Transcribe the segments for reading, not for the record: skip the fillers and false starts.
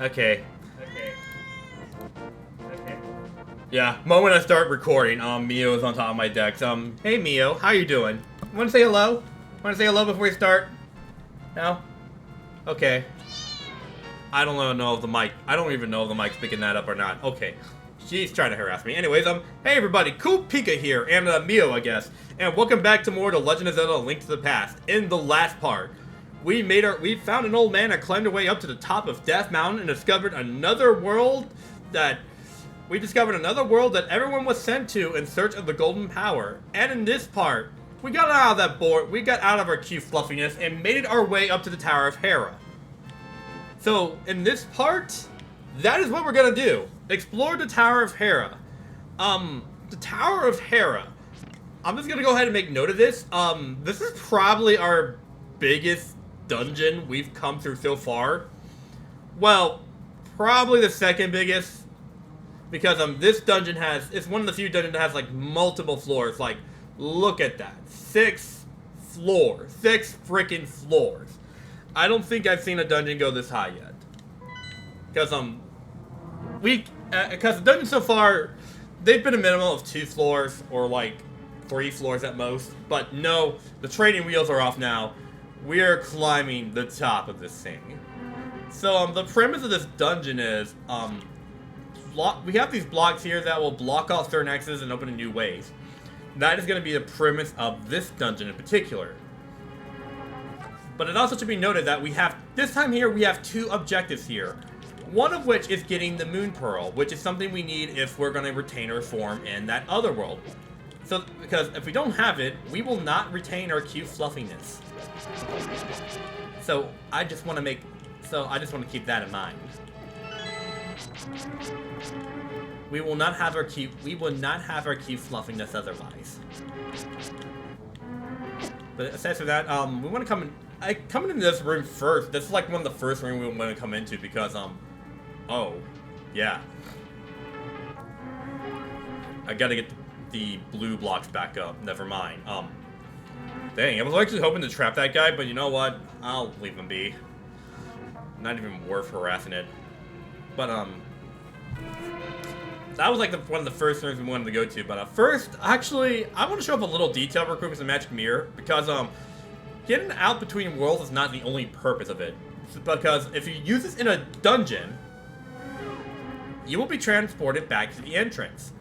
Okay. Okay. Okay. Yeah, moment I start recording, Mio is on top of my deck. Hey Mio, how you doing? Wanna say hello? Wanna say hello before we start? No? Okay. I don't know if the mic, I don't even know if the mic's picking that up or not. Okay. She's trying to harass me. Anyways, hey everybody, CoolPika here, and Mio, I guess. And welcome back to more The Legend of Zelda: A Link to the Past. In the last part, we found an old man and climbed our way up to the top of Death Mountain and discovered another world that everyone was sent to in search of the golden power. And in this part, we got out of that board, we got out of our cute fluffiness and made it our way up to the Tower of Hera. So, in this part, that is what we're gonna do. Explore the Tower of Hera. The Tower of Hera. I'm just gonna go ahead and make note of this. This is probably our biggest dungeon we've come through so far. Well, probably the second biggest. Because, this dungeon it's one of the few dungeons that has, like, multiple floors. Like, look at that. 6 floors. 6 freaking floors. I don't think I've seen a dungeon go this high yet. Because, because the dungeons so far, they've been a minimum of 2 floors, or like 3 floors at most. But no, the training wheels are off now. We are climbing the top of this thing. So, the premise of this dungeon is, we have these blocks here that will block off certain exits and open new ways. That is going to be the premise of this dungeon in particular. But it also should be noted that this time here, we have 2 objectives here. One of which is getting the Moon Pearl, which is something we need if we're going to retain our form in that other world. So, because if we don't have it, we will not retain our cute fluffiness. So, I just want to keep that in mind. We will not have our cute fluffiness otherwise. But aside from that, we want to coming into this room first. This is like one of the first rooms we want to come into because, oh, yeah. I gotta get the blue blocks back up. Never mind. Dang, I was actually hoping to trap that guy, but you know what? I'll leave him be. Not even worth harassing it. But, that was like one of the first things we wanted to go to. But first, actually, I want to show up a little detail real quick with the magic mirror. Because, getting out between worlds is not the only purpose of it. It's because if you use this in a dungeon, you will be transported back to the entrance.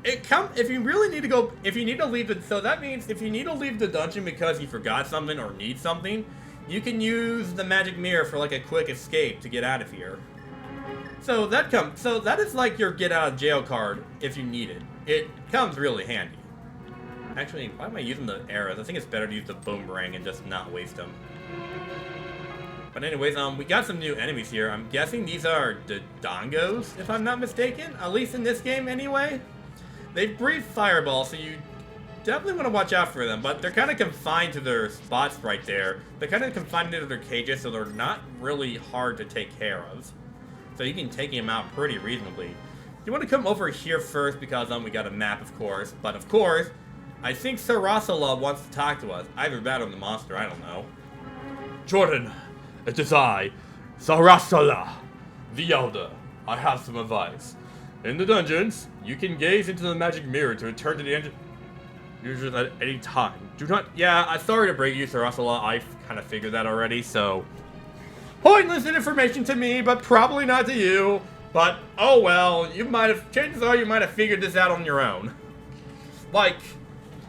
If you really need to go, if you need to leave the, so that means if you need to leave the dungeon because you forgot something or need something, you can use the magic mirror for like a quick escape to get out of here. So that is like your get out of jail card if you need it. It comes really handy. Actually, why am I using the arrows? I think it's better to use the boomerang and just not waste them. But anyways, we got some new enemies here. I'm guessing these are the Dongos, if I'm not mistaken. At least in this game, anyway. They breathe fireball, so you definitely want to watch out for them. But they're kind of confined to their spots right there. They're kind of confined to their cages, so they're not really hard to take care of. So you can take him out pretty reasonably. You want to come over here first because we got a map, of course. But of course, I think Sarasala wants to talk to us. Either that or the monster, I don't know. Jordan, it is I, Sarasala, the Elder. I have some advice. In the dungeons, you can gaze into the magic mirror to return to the engine. Usually at any time. Do not. Yeah, I'm sorry to break you, Sarasala. I kind of figured that already, so. Pointless information to me, but probably not to you. But, oh well, chances are you might have figured this out on your own. Like,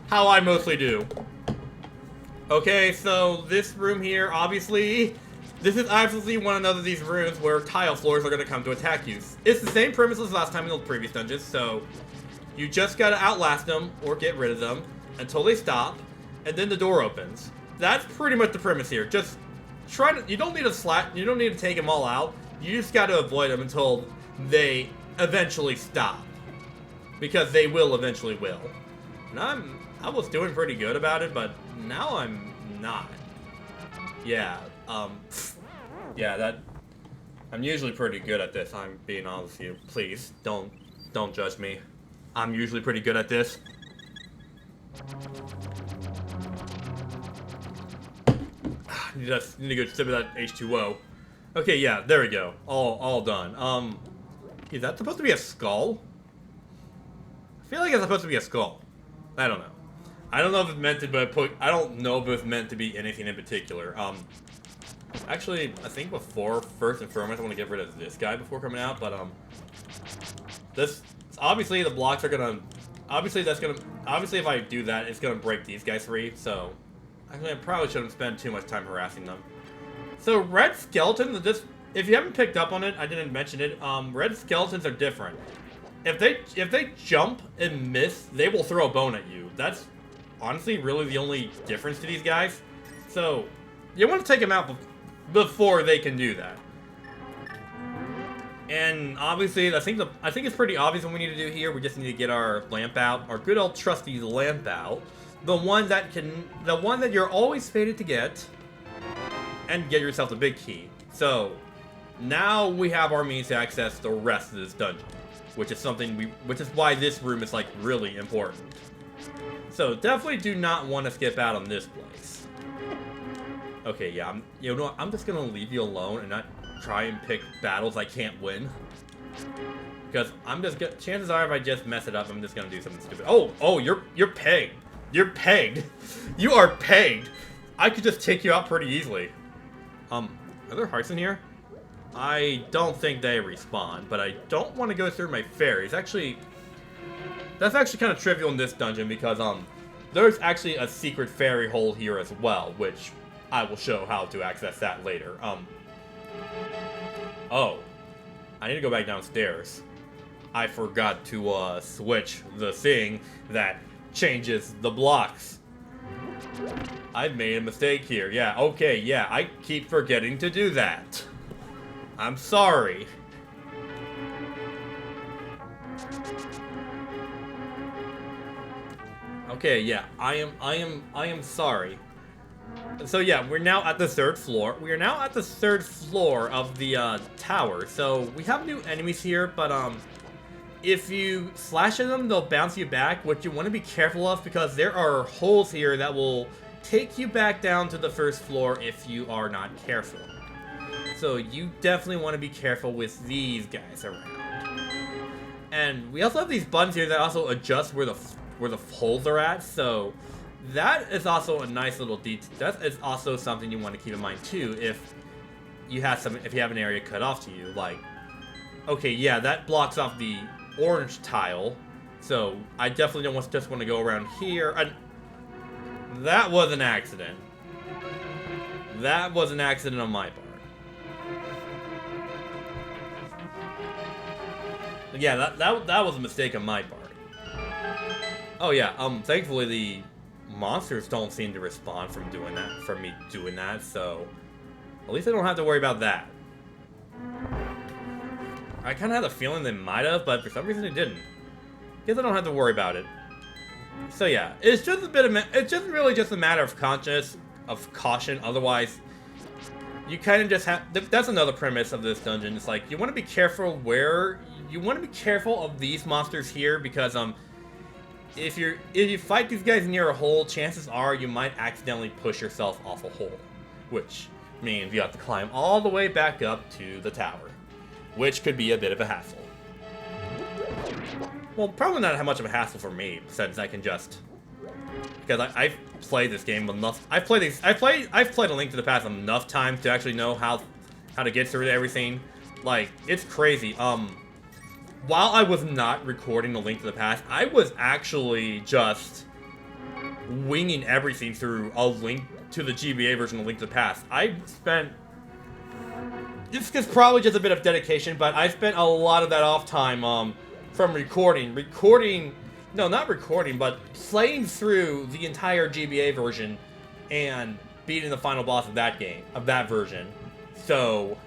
how I mostly do. Okay, so this room here, this is obviously one of these rooms where tile floors are going to come to attack you. It's the same premise as last time in the previous dungeons, so you just got to outlast them or get rid of them until they stop, and then the door opens. That's pretty much the premise here. Just you don't need to take them all out. You just got to avoid them until they eventually stop. Because they will eventually will. And I was doing pretty good about it, but now I'm not. Yeah, I'm usually pretty good at this, I'm being honest with you. Please, don't judge me. I'm usually pretty good at this. Need to go sip of that H2O. Okay, yeah, there we go. All done. Is that supposed to be a skull? I feel like it's supposed to be a skull. I don't know. I don't know if it's meant to be I don't know if it's meant to be anything in particular. Actually, I think first and foremost, I want to get rid of this guy before coming out, but, this, obviously the blocks are gonna, obviously if I do that, it's gonna break these guys free, so, actually I probably shouldn't spend too much time harassing them. So, red skeletons, if you haven't picked up on it, I didn't mention it, red skeletons are different. If they jump and miss, they will throw a bone at you. That's honestly really the only difference to these guys. So, you want to take them out before they can do that. And obviously, I think it's pretty obvious what we need to do here. We just need to get our lamp out, our good old trusty lamp out, the one that you're always fated to get, and get yourself the big key. So, now we have our means to access the rest of this dungeon, which is why this room is like really important. So definitely do not want to skip out on this place. Okay, yeah, you know what? I'm just gonna leave you alone and not try and pick battles I can't win. Because chances are if I just mess it up, I'm just gonna do something stupid. Oh, you're pegged. You're pegged. You are pegged. I could just take you out pretty easily. Are there hearts in here? I don't think they respawn, but I don't want to go through my fairies. Actually, that's actually kind of trivial in this dungeon because, there's actually a secret fairy hole here as well, which I will show how to access that later. Oh. I need to go back downstairs. I forgot to, switch the thing that changes the blocks. I've made a mistake here. Yeah, okay, yeah, I keep forgetting to do that. I'm sorry. Okay, yeah, I am sorry. So yeah, we're now at the third floor. We are now at the third floor of the tower. So we have new enemies here, but if you slash at them, they'll bounce you back. What you want to be careful of, because there are holes here that will take you back down to the first floor if you are not careful. So you definitely want to be careful with these guys around. And we also have these buttons here that also adjust where the holes are at. So that is also a nice little detail. That is also something you want to keep in mind too. If you have an area cut off to you, like, okay, yeah, that blocks off the orange tile. So I definitely don't just want to go around here. And that was an accident. That was an accident on my part. Yeah, that was a mistake on my part. Oh yeah, thankfully the monsters don't seem to respond from me doing that, so at least I don't have to worry about that. I kinda had a feeling they might have, but for some reason they didn't. Guess I don't have to worry about it. So yeah, it's just really just a matter of caution, otherwise you kind of just have, that's another premise of this dungeon. It's like, you want to be careful of these monsters here, because, if you fight these guys near a hole, chances are you might accidentally push yourself off a hole. Which means you have to climb all the way back up to the tower. Which could be a bit of a hassle. Well, probably not much of a hassle for me, since I can just, because I've played this game enough. I've played A Link to the Past enough times to actually know how to get through everything. Like, it's crazy. While I was not recording A Link to the Past, I was actually just winging everything through A Link to the GBA version of A Link to the Past. This is probably just a bit of dedication, but I spent a lot of that off time, from but playing through the entire GBA version and beating the final boss of that version. So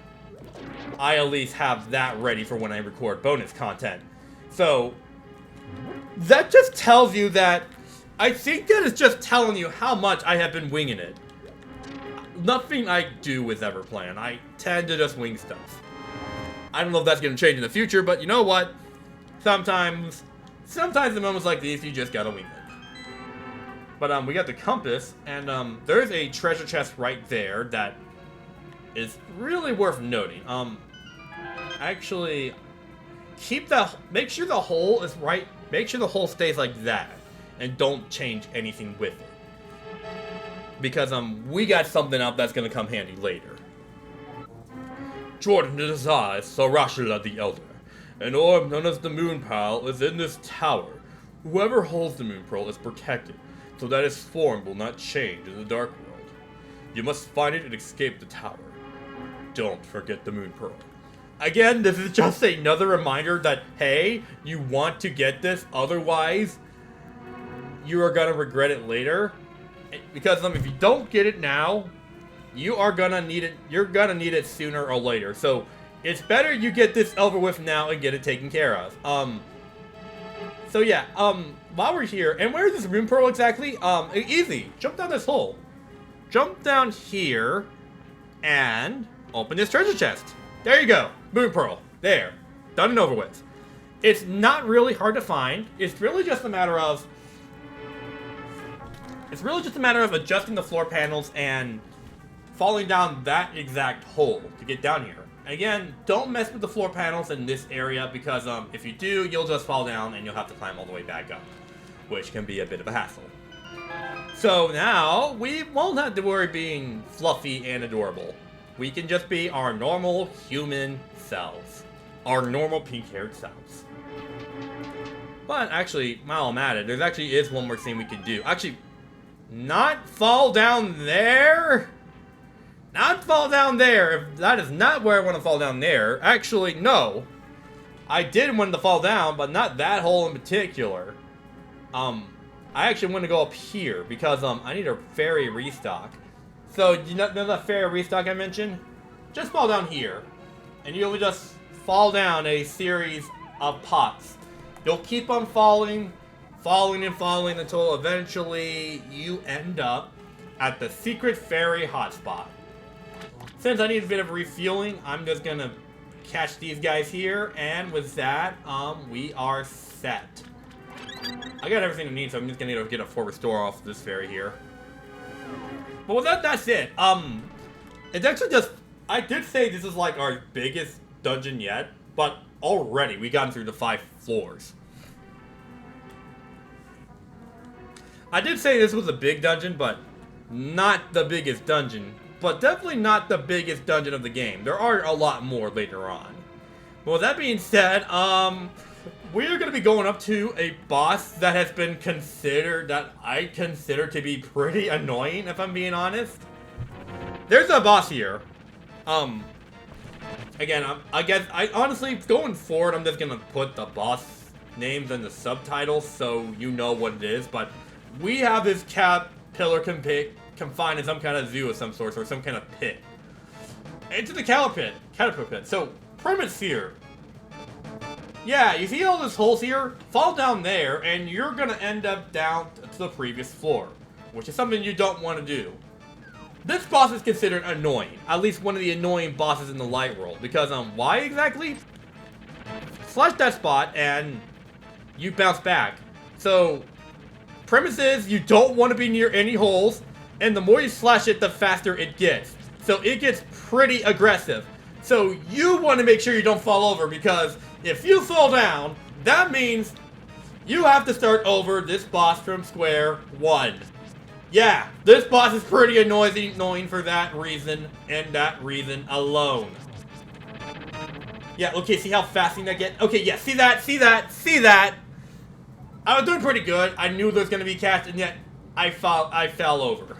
I at least have that ready for when I record bonus content. So that just tells you that, I think that is just telling you how much I have been winging it. Nothing I do is ever planned. I tend to just wing stuff. I don't know if that's going to change in the future, but you know what? Sometimes in moments like these, you just gotta wing it. But we got the compass, and there's a treasure chest right there that is really worth noting. Actually, make sure the hole is right. Make sure the hole stays like that, and don't change anything with it. Because we got something up that's gonna come handy later. Jordan decides Sarashula the Elder. An orb known as the Moon Pearl is in this tower. Whoever holds the Moon Pearl is protected, so that its form will not change in the Dark World. You must find it and escape the tower. Don't forget the Moon Pearl. Again, this is just another reminder that, hey, you want to get this, otherwise you are gonna regret it later. Because if you don't get it now, you are gonna need it. You're gonna need it sooner or later. So it's better you get this over with now and get it taken care of. So yeah. While we're here, and where is this Moon Pearl exactly? Easy. Jump down this hole. Jump down here, and open this treasure chest. There you go. Moon Pearl. There. Done and over with. It's not really hard to find. It's really just a matter of adjusting the floor panels and falling down that exact hole to get down here. Again, don't mess with the floor panels in this area because if you do, you'll just fall down and you'll have to climb all the way back up, which can be a bit of a hassle. So now, we won't have to worry being fluffy and adorable. We can just be our normal human selves. Our normal pink-haired selves. But actually, while I'm at it, there actually is one more thing we could do. Actually, not fall down there? Not fall down there. If that is not where I want to fall down there. Actually, no. I did want to fall down, but not that hole in particular. I actually want to go up here because I need a fairy restock. So, you know that fairy restock I mentioned? Just fall down here. And you'll just fall down a series of pots. You'll keep on falling and falling until eventually you end up at the secret fairy hotspot. Since I need a bit of refueling, I'm just gonna catch these guys here, and with that, we are set. I got everything I need, so I'm just gonna get a full restore off this fairy here. But with that, that's it. It's actually just, I did say this is like our biggest dungeon yet, but already we gotten through the 5 floors. I did say this was a big dungeon, but not the biggest dungeon. But definitely not the biggest dungeon of the game. There are a lot more later on. But with that being said, we are going to be going up to a boss that has been considered, that I consider to be pretty annoying, if I'm being honest. There's a boss here. Again, I guess, honestly, going forward, I'm just going to put the boss names in the subtitles so you know what it is. But we have this caterpillar confined in some kind of zoo of some sort, or some kind of pit. Into the caterpillar pit. So, premise here. Yeah, you see all those holes here? Fall down there, and you're gonna end up down to the previous floor, which is something you don't want to do. This boss is considered annoying. At least one of the annoying bosses in the light world. Because, why exactly? Slash that spot, and you bounce back. So, premise is, you don't want to be near any holes, and the more you slash it, the faster it gets. So it gets pretty aggressive. So you want to make sure you don't fall over, because if you fall down, that means you have to start over this boss from square one. Yeah, this boss is pretty annoying for that reason, and that reason alone. Yeah, okay, see how fasting that gets? Okay, yeah, see that? I was doing pretty good. I knew there was going to be cast, and yet I fell over.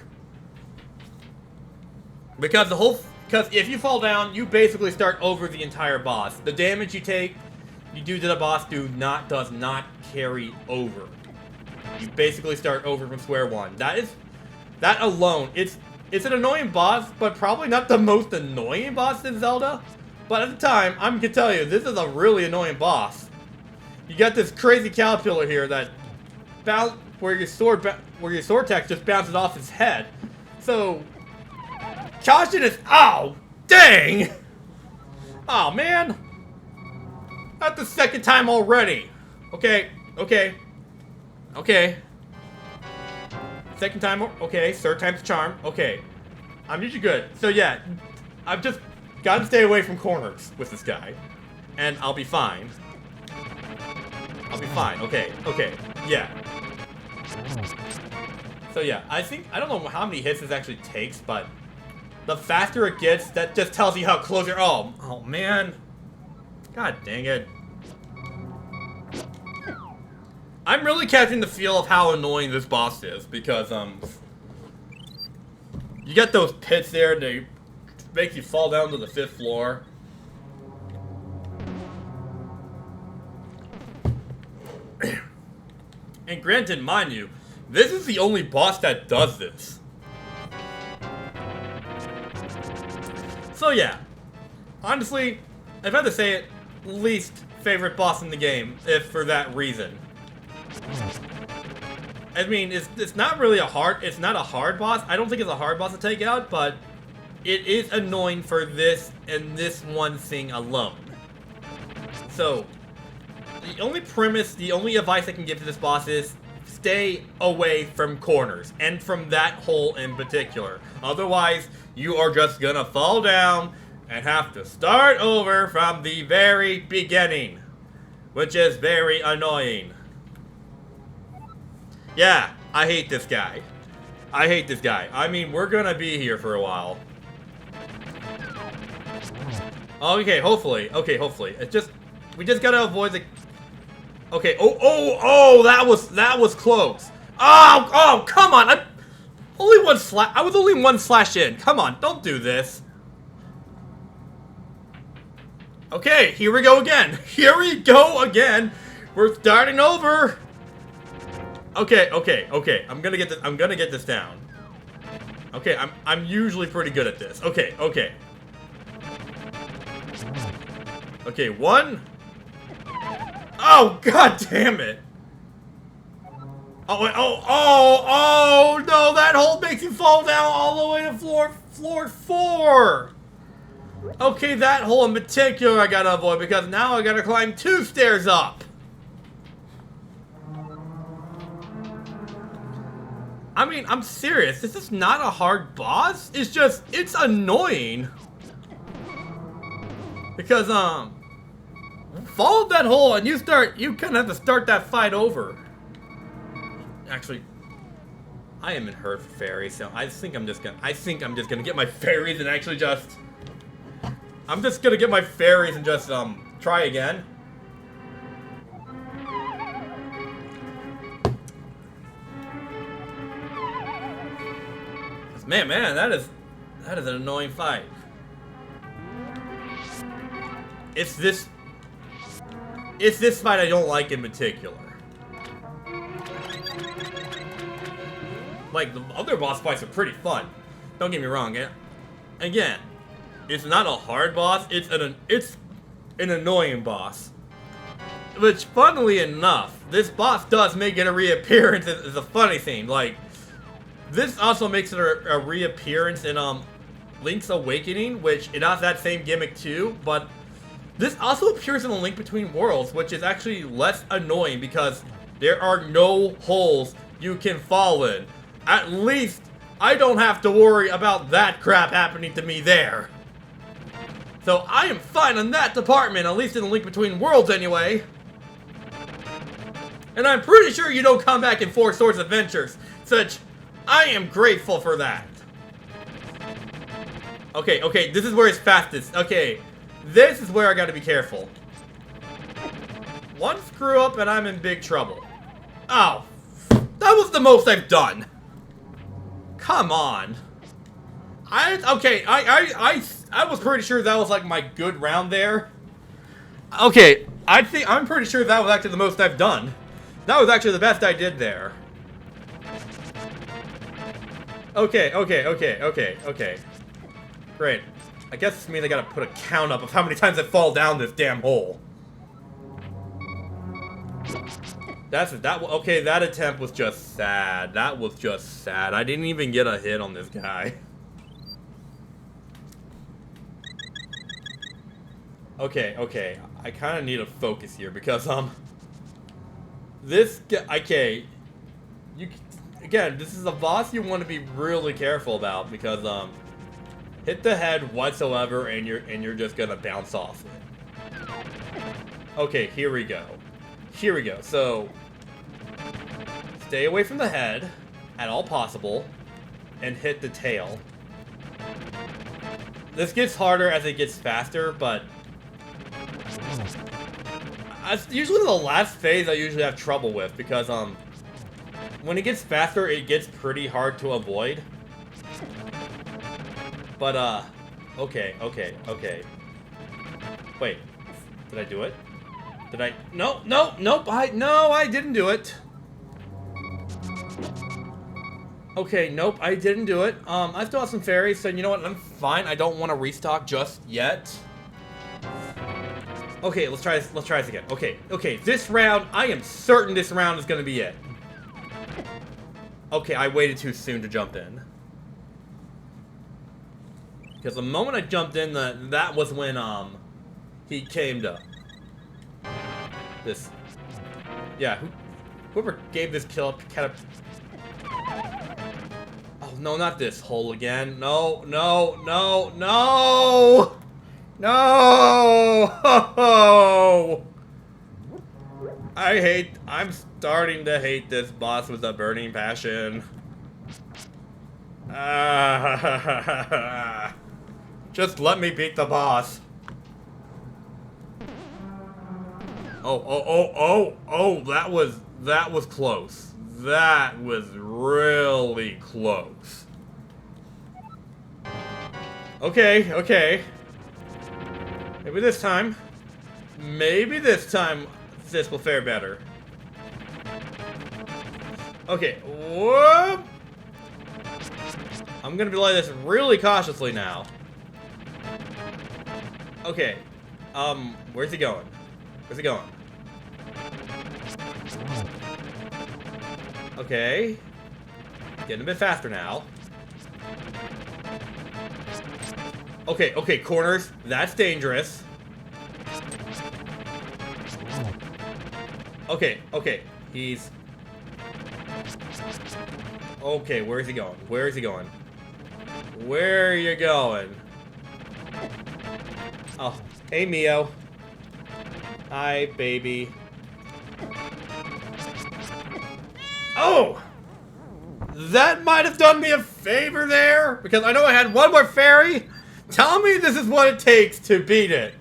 Because if you fall down, you basically start over the entire boss. The damage you do to the boss does not carry over. You basically start over from square one. That alone, it's an annoying boss, but probably not the most annoying boss in Zelda. But at the time, I'm gonna tell you, this is a really annoying boss. You got this crazy caterpillar here that where your sword text just bounces off his head. So caution is, oh dang! Oh man! That's the second time already. Okay. Second time, okay. Third time's a charm. Okay. I'm usually good. So yeah, I've just got to stay away from corners with this guy. And I'll be fine. I'll be fine. Okay, okay. Yeah. So yeah, I don't know how many hits this actually takes, but the faster it gets, that just tells you how close you're. Oh man. God dang it. I'm really catching the feel of how annoying this boss is, because, you get those pits there, they make you fall down to the 5th floor. And granted, mind you, this is the only boss that does this. So yeah, honestly, if I had to say it, least favorite boss in the game, if for that reason. I mean, it's not really it's not a hard boss. I don't think it's a hard boss to take out, but it is annoying for this and this one thing alone. So, the only advice I can give to this boss is stay away from corners, and from that hole in particular. Otherwise, you are just gonna fall down and have to start over from the very beginning, which is very annoying. Yeah, I hate this guy. I hate this guy. I mean, we're gonna be here for a while. Okay, hopefully. Okay, hopefully. It's just, we just gotta avoid the... Okay, oh, that was close. Oh, come on. I was only one slash in. Come on, don't do this. Okay, here we go again. Here we go again. We're starting over. Okay. I'm gonna get this down. Okay, I'm usually pretty good at this. Okay. Okay, 1. Oh, god damn it. Oh, no, that hole makes you fall down all the way to floor 4. Okay, that hole in particular I gotta avoid, because now I gotta climb 2 stairs up. I mean, I'm serious. This is not a hard boss. It's just, it's annoying. Because, follow that hole and you kind of have to start that fight over. Actually, I am in hurt for fairies, so I think I'm just gonna get my fairies and actually just... I'm just gonna get my fairies and just, try again. Man, that is an annoying fight. It's this fight I don't like in particular. Like, the other boss fights are pretty fun. Don't get me wrong. Again, it's not a hard boss. It's an annoying boss. Which, funnily enough, this boss does make it a reappearance. It's a funny thing. Like, this also makes it a reappearance in Link's Awakening, which it has that same gimmick too, but this also appears in A Link Between Worlds, which is actually less annoying because there are no holes you can fall in. At least I don't have to worry about that crap happening to me there. So I am fine in that department, at least in A Link Between Worlds anyway. And I'm pretty sure you don't come back in Four Swords Adventures, such I am grateful for that. Okay, this is where it's fastest. Okay, this is where I gotta be careful. One screw up and I'm in big trouble. Oh, that was the most I've done. Come on. I was pretty sure that was like my good round there. Okay, I'm pretty sure that was actually the most I've done. That was actually the best I did there. Okay. Great. I guess this means I gotta put a count up of how many times I fall down this damn hole. Okay, that attempt was just sad. That was just sad. I didn't even get a hit on this guy. Okay. I kind of need to focus here because, this guy, okay, again, this is a boss you want to be really careful about because, hit the head whatsoever, and you're just gonna bounce off. Okay, here we go. Here we go. So stay away from the head at all possible, and hit the tail. This gets harder as it gets faster, but usually the last phase I usually have trouble with because when it gets faster, it gets pretty hard to avoid. But okay. Wait, did I do it? Did I? No, I didn't do it. Okay, nope, I didn't do it. I still have some fairies, so you know what? I'm fine. I don't want to restock just yet. Okay, let's try this. Let's try this again. Okay. This round, I am certain this round is gonna be it. Okay, I waited too soon to jump in. Because the moment I jumped in, that was when he came to this. Yeah, whoever gave this kill kind of. Oh no, not this hole again. No. I'm starting to hate this boss with a burning passion. Just let me beat the boss. Oh, that was close. That was really close. Okay. Maybe this time this will fare better. Okay, whoop! I'm gonna play this really cautiously now. Okay, where's he going? Where's he going? Okay, getting a bit faster now. Okay, corners, that's dangerous. Okay, he's... Okay, where is he going? Where is he going? Where are you going? Oh, hey Mio. Hi, baby. Oh! That might have done me a favor there, because I know I had one more fairy. Tell me this is what it takes to beat it.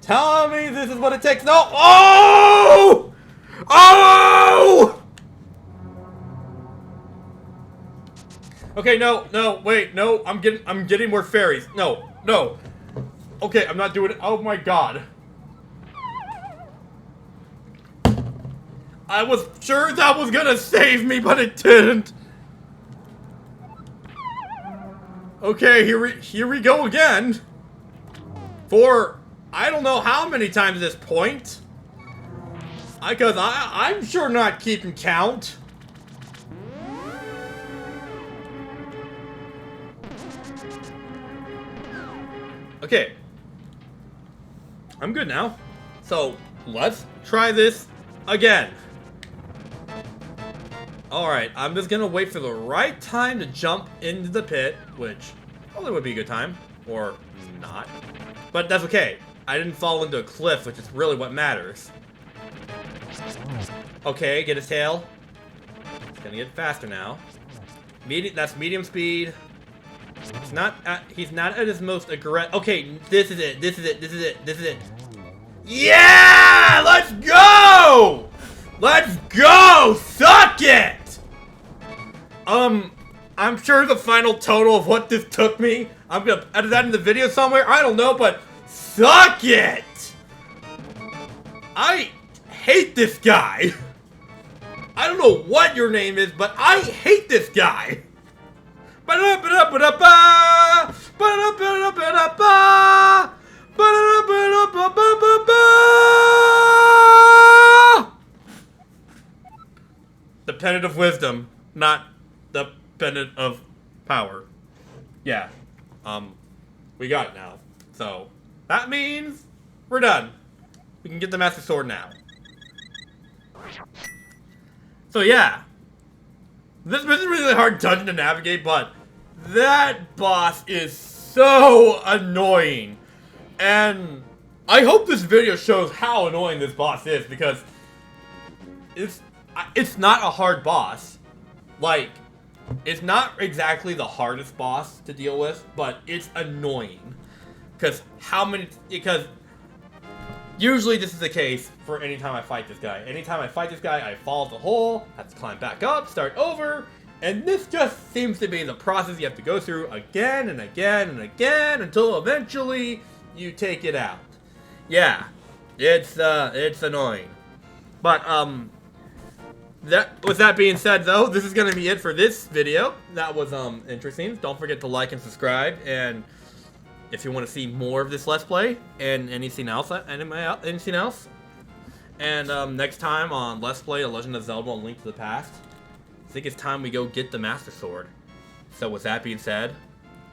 Tell me this is what it takes. No! Oh! Oh! Okay, no, wait, no, I'm getting more fairies. No. Okay, I'm not doing it. Oh my god. I was sure that was gonna save me, but it didn't. Okay, here we go again. For I don't know how many times at this point. Because I'm sure not keeping count. Okay. I'm good now. So, let's try this again. Alright, I'm just gonna wait for the right time to jump into the pit, which probably would be a good time. Or not. But that's okay. I didn't fall into a cliff, which is really what matters. Okay, get his tail. It's gonna get faster now. That's medium speed. He's not at his most aggressive. Okay, this is it. Yeah! Let's go! Let's go! Suck it! I'm sure the final total of what this took me, I'm gonna edit that in the video somewhere. I don't know, but suck it! I hate this guy. I don't know what your name is, but I hate this guy. The pendant of wisdom, not the pendant of power. Yeah. We got it now. So, that means we're done. We can get the Master Sword now. So yeah. This is a really hard dungeon to navigate, but that boss is so annoying. And I hope this video shows how annoying this boss is, because it's not a hard boss. Like, it's not exactly the hardest boss to deal with, but it's annoying. Because usually this is the case for any time I fight this guy. Anytime I fight this guy, I fall the hole, have to climb back up, start over, and this just seems to be the process you have to go through again and again and again until eventually you take it out. Yeah, it's annoying. But with that being said, though, this is gonna be it for this video. That was interesting. Don't forget to like and subscribe, and if you want to see more of this Let's Play and anything else, and next time on Let's Play A Legend of Zelda: A Link to the Past, I think it's time we go get the Master Sword. So with that being said,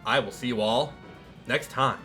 I will see you all next time.